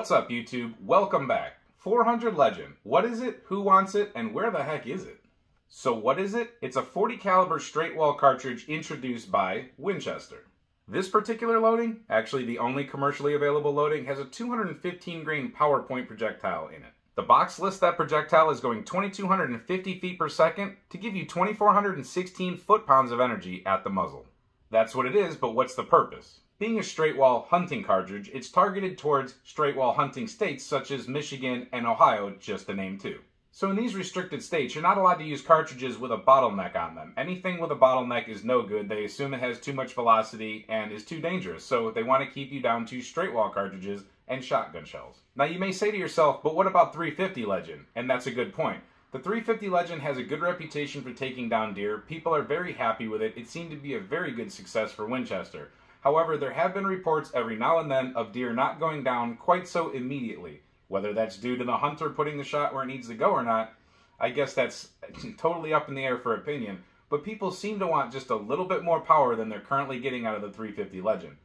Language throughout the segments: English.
What's up, YouTube? Welcome back. 400 Legend. What is it? Who wants it? And where the heck is it? So what is it? It's a 40 caliber straight wall cartridge introduced by Winchester. This particular loading, actually the only commercially available loading, has a 215 grain PowerPoint projectile in it. The box lists that projectile is going 2,250 feet per second to give you 2,416 foot-pounds of energy at the muzzle. That's what it is, but what's the purpose? Being a straight wall hunting cartridge, it's targeted towards straight wall hunting states such as Michigan and Ohio, just to name two. So in these restricted states, you're not allowed to use cartridges with a bottleneck on them. Anything with a bottleneck is no good. They assume it has too much velocity and is too dangerous. So they want to keep you down to straight wall cartridges and shotgun shells. Now you may say to yourself, but what about 350 Legend? And that's a good point. The 350 Legend has a good reputation for taking down deer. People are very happy with it. It seemed to be a very good success for Winchester. However, there have been reports every now and then of deer not going down quite so immediately. Whether that's due to the hunter putting the shot where it needs to go or not, I guess that's totally up in the air for opinion. But people seem to want just a little bit more power than they're currently getting out of the 350 Legend.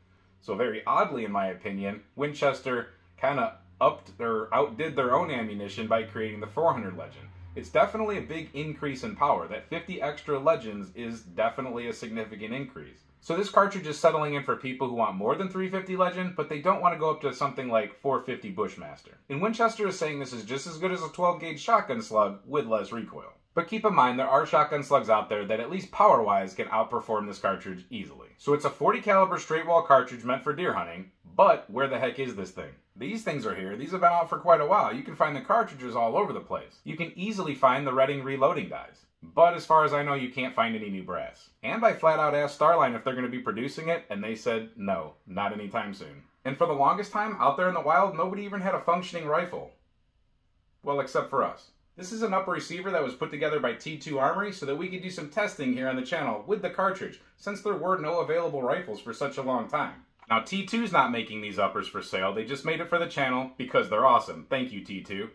So very oddly, in my opinion, Winchester kind of outdid their own ammunition by creating the 400 Legend. It's definitely a big increase in power. That 50 extra Legends is definitely a significant increase. So this cartridge is settling in for people who want more than 350 Legend, but they don't want to go up to something like 450 Bushmaster. And Winchester is saying this is just as good as a 12 gauge shotgun slug with less recoil. But keep in mind, there are shotgun slugs out there that at least power-wise can outperform this cartridge easily. So it's a 40 caliber straight wall cartridge meant for deer hunting, but where the heck is this thing? These things are here. These have been out for quite a while. You can find the cartridges all over the place. You can easily find the Redding reloading dies. But as far as I know, you can't find any new brass. And I flat out asked Starline if they're going to be producing it, and they said no, not anytime soon. And for the longest time, out there in the wild, nobody even had a functioning rifle. Well, except for us. This is an upper receiver that was put together by T2 Armory so that we could do some testing here on the channel with the cartridge, since there were no available rifles for such a long time. Now, T2's not making these uppers for sale. They just made it for the channel because they're awesome. Thank you, T2.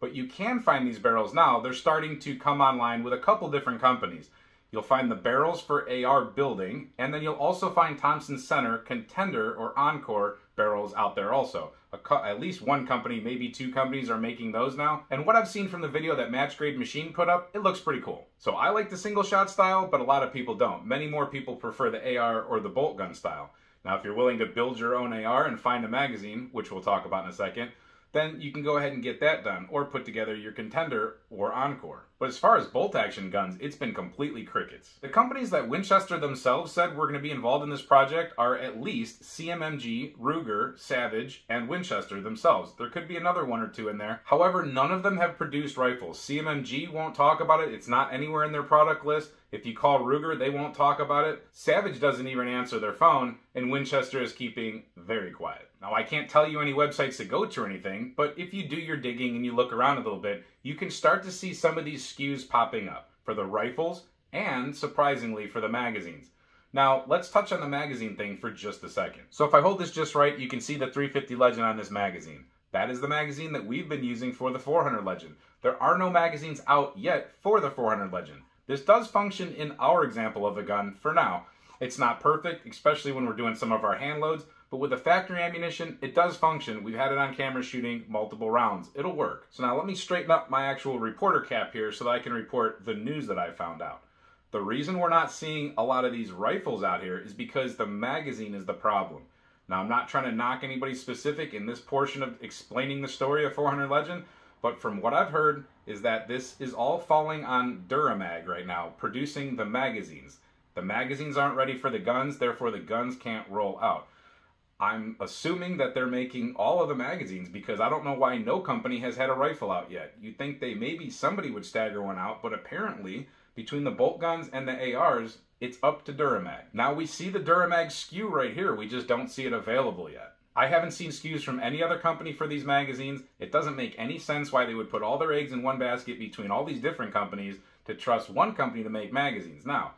But you can find these barrels now. They're starting to come online with a couple different companies. You'll find the barrels for AR building, and then you'll also find Thompson Center, Contender, or Encore barrels out there also. At least one company, maybe two companies are making those now. And what I've seen from the video that Match Grade Machine put up, it looks pretty cool. So I like the single shot style, but a lot of people don't. Many more people prefer the AR or the bolt gun style. Now, if you're willing to build your own AR and find a magazine, which we'll talk about in a second, then you can go ahead and get that done, or put together your Contender or Encore. But as far as bolt action guns, it's been completely crickets. The companies that Winchester themselves said were going to be involved in this project are at least CMMG, Ruger, Savage, and Winchester themselves. There could be another one or two in there. However, none of them have produced rifles. CMMG won't talk about it. It's not anywhere in their product list. If you call Ruger, they won't talk about it. Savage doesn't even answer their phone, and Winchester is keeping very quiet. Now, I can't tell you any websites to go to or anything, but if you do your digging and you look around a little bit, you can start to see some of these SKUs popping up for the rifles and, surprisingly, for the magazines. Now, let's touch on the magazine thing for just a second. So if I hold this just right, you can see the 350 Legend on this magazine. That is the magazine that we've been using for the 400 Legend. There are no magazines out yet for the 400 Legend. This does function in our example of a gun for now. It's not perfect, especially when we're doing some of our hand loads, but with the factory ammunition, it does function. We've had it on camera shooting multiple rounds. It'll work. So now let me straighten up my actual reporter cap here so that I can report the news that I found out. The reason we're not seeing a lot of these rifles out here is because the magazine is the problem. Now, I'm not trying to knock anybody specific in this portion of explaining the story of 400 Legend, but from what I've heard is that this is all falling on Duramag right now, producing the magazines. The magazines aren't ready for the guns, therefore the guns can't roll out. I'm assuming that they're making all of the magazines because I don't know why no company has had a rifle out yet. You'd think maybe somebody would stagger one out, but apparently between the bolt guns and the ARs, it's up to Duramag. Now we see the Duramag SKU right here, we just don't see it available yet. I haven't seen SKUs from any other company for these magazines. It doesn't make any sense why they would put all their eggs in one basket between all these different companies to trust one company to make magazines. Now,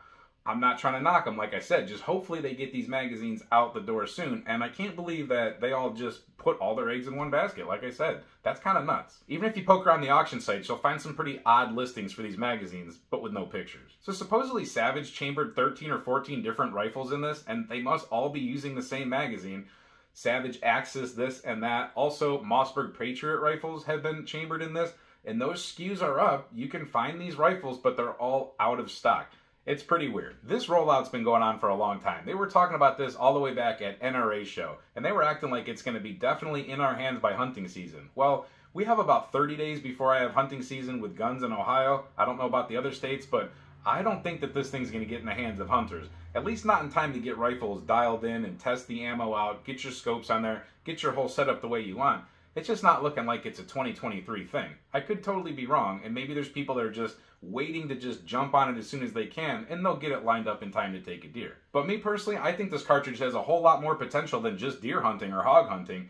I'm not trying to knock them, like I said, just hopefully they get these magazines out the door soon, and I can't believe that they all just put all their eggs in one basket, like I said. That's kind of nuts. Even if you poke around the auction sites, you'll find some pretty odd listings for these magazines, but with no pictures. So supposedly Savage chambered 13 or 14 different rifles in this, and they must all be using the same magazine. Savage Axis, this and that. Also, Mossberg Patriot rifles have been chambered in this, and those SKUs are up. You can find these rifles, but they're all out of stock. It's pretty weird. This rollout's been going on for a long time. They were talking about this all the way back at NRA show, and they were acting like it's going to be definitely in our hands by hunting season. Well, we have about 30 days before I have hunting season with guns in Ohio. I don't know about the other states, but I don't think that this thing's going to get in the hands of hunters. At least not in time to get rifles dialed in and test the ammo out, get your scopes on there, get your whole setup the way you want. It's just not looking like it's a 2023 thing. I could totally be wrong, and maybe there's people that are just waiting to just jump on it as soon as they can, and they'll get it lined up in time to take a deer. But me personally, I think this cartridge has a whole lot more potential than just deer hunting or hog hunting.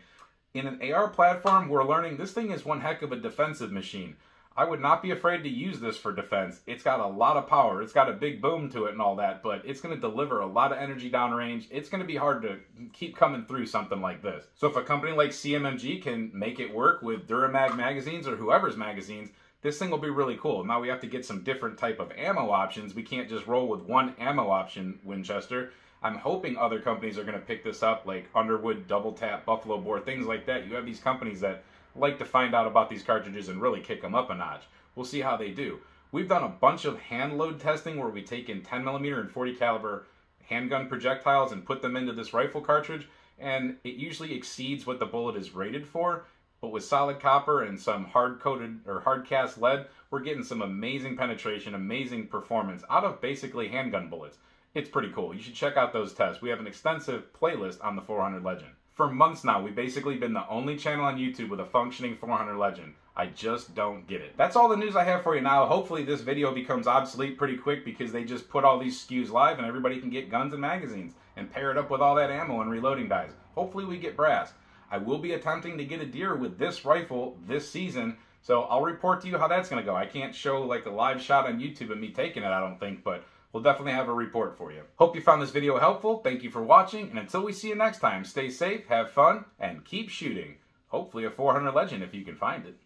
In an AR platform, we're learning this thing is one heck of a defensive machine. I would not be afraid to use this for defense. It's got a lot of power. It's got a big boom to it and all that, but it's going to deliver a lot of energy downrange. It's going to be hard to keep coming through something like this. So if a company like CMMG can make it work with Duramag magazines or whoever's magazines, this thing will be really cool. Now we have to get some different type of ammo options. We can't just roll with one ammo option, Winchester. I'm hoping other companies are going to pick this up, like Underwood, Double Tap, Buffalo Bore, things like that. You have these companies that like to find out about these cartridges and really kick them up a notch. We'll see how they do. We've done a bunch of hand load testing where we take in 10mm and 40 caliber handgun projectiles and put them into this rifle cartridge, and it usually exceeds what the bullet is rated for. But with solid copper and some hard-coated or hard-cast lead, we're getting some amazing penetration, amazing performance out of basically handgun bullets. It's pretty cool. You should check out those tests. We have an extensive playlist on the 400 Legend. For months now, we've basically been the only channel on YouTube with a functioning 400 Legend. I just don't get it. That's all the news I have for you now. Hopefully this video becomes obsolete pretty quick because they just put all these SKUs live and everybody can get guns and magazines and pair it up with all that ammo and reloading dies. Hopefully we get brass. I will be attempting to get a deer with this rifle this season, so I'll report to you how that's going to go. I can't show like a live shot on YouTube of me taking it, I don't think, but we'll definitely have a report for you. Hope you found this video helpful. Thank you for watching, and until we see you next time, stay safe, have fun, and keep shooting. Hopefully a 400 Legend if you can find it.